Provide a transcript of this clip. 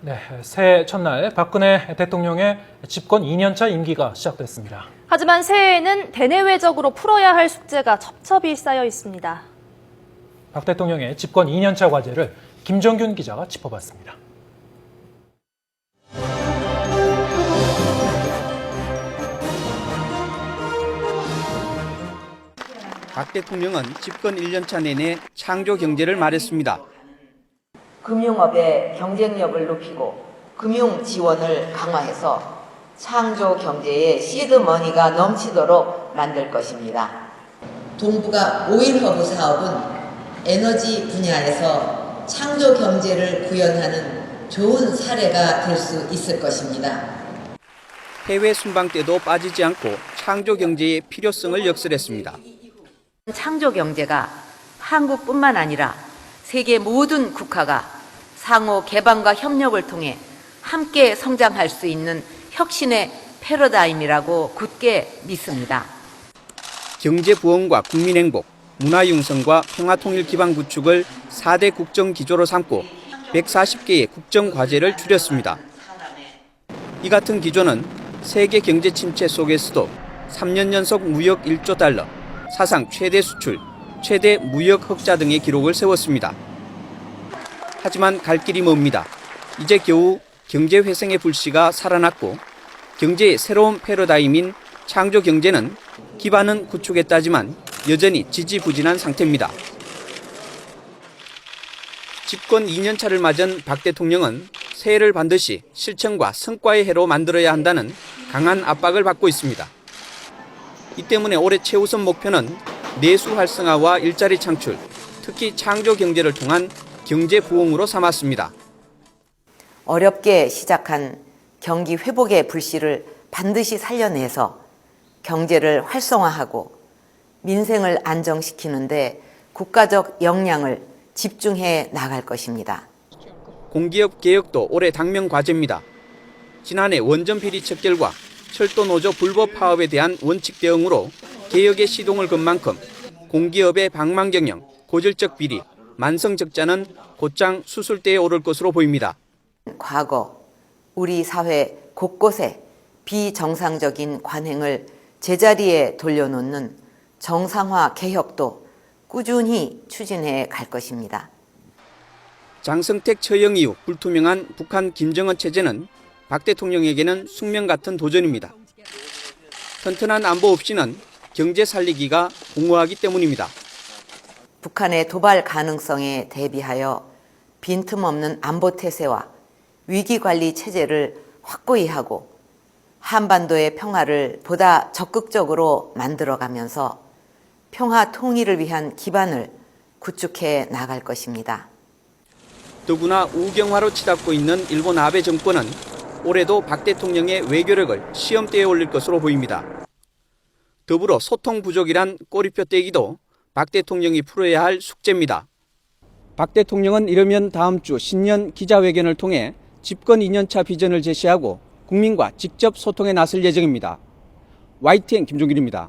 네, 새해 첫날 박근혜 대통령의 집권 2년차 임기가 시작됐습니다. 하지만 새해에는 대내외적으로 풀어야 할 숙제가 첩첩이 쌓여 있습니다. 박 대통령의 집권 2년차 과제를 김정균 기자가 짚어봤습니다. 박 대통령은 집권 1년차 내내 창조 경제를 말했습니다. 금융업의 경쟁력을 높이고 금융 지원을 강화해서 창조 경제의 시드머니가 넘치도록 만들 것입니다. 동북아 오일허브 사업은 에너지 분야에서 창조 경제를 구현하는 좋은 사례가 될 수 있을 것입니다. 해외 순방 때도 빠지지 않고 창조 경제의 필요성을 역설했습니다. 창조 경제가 한국뿐만 아니라 세계 모든 국가가 상호 개방과 협력을 통해 함께 성장할 수 있는 혁신의 패러다임이라고 굳게 믿습니다. 경제 부흥과 국민 행복, 문화 융성과 평화 통일 기반 구축을 4대 국정 기조로 삼고 140개의 국정 과제를 줄였습니다. 이 같은 기조는 세계 경제 침체 속에서도 3년 연속 무역 1조 달러, 사상 최대 수출, 최대 무역 흑자 등의 기록을 세웠습니다. 하지만 갈 길이 멉니다. 이제 겨우 경제 회생의 불씨가 살아났고 경제의 새로운 패러다임인 창조 경제는 기반은 구축했다지만 여전히 지지부진한 상태입니다. 집권 2년차를 맞은 박 대통령은 새해를 반드시 실천과 성과의 해로 만들어야 한다는 강한 압박을 받고 있습니다. 이 때문에 올해 최우선 목표는 내수 활성화와 일자리 창출, 특히 창조 경제를 통한 경제 부흥으로 삼았습니다. 어렵게 시작한 경기 회복의 불씨를 반드시 살려내서 경제를 활성화하고 민생을 안정시키는데 국가적 역량을 집중해 나갈 것입니다. 공기업 개혁도 올해 당면 과제입니다. 지난해 원전 비리 척결과 철도노조 불법 파업에 대한 원칙 대응으로 개혁의 시동을 건 만큼 공기업의 방망경영, 고질적 비리, 만성 적자는 곧장 수술대에 오를 것으로 보입니다. 과거 우리 사회 곳곳에 비정상적인 관행을 제자리에 돌려놓는 정상화 개혁도 꾸준히 추진해 갈 것입니다. 장성택 처형 이후 불투명한 북한 김정은 체제는 박 대통령에게는 숙명 같은 도전입니다. 튼튼한 안보 없이는 경제 살리기가 공허하기 때문입니다. 북한의 도발 가능성에 대비하여 빈틈없는 안보 태세와 위기관리 체제를 확고히 하고 한반도의 평화를 보다 적극적으로 만들어가면서 평화 통일을 위한 기반을 구축해 나갈 것입니다. 더구나 우경화로 치닫고 있는 일본 아베 정권은 올해도 박 대통령의 외교력을 시험대에 올릴 것으로 보입니다. 더불어 소통 부족이란 꼬리표 떼기도 박 대통령이 풀어야 할 숙제입니다. 박 대통령은 이르면 다음 주 신년 기자회견을 통해 집권 2년차 비전을 제시하고 국민과 직접 소통에 나설 예정입니다. YTN 김종길입니다.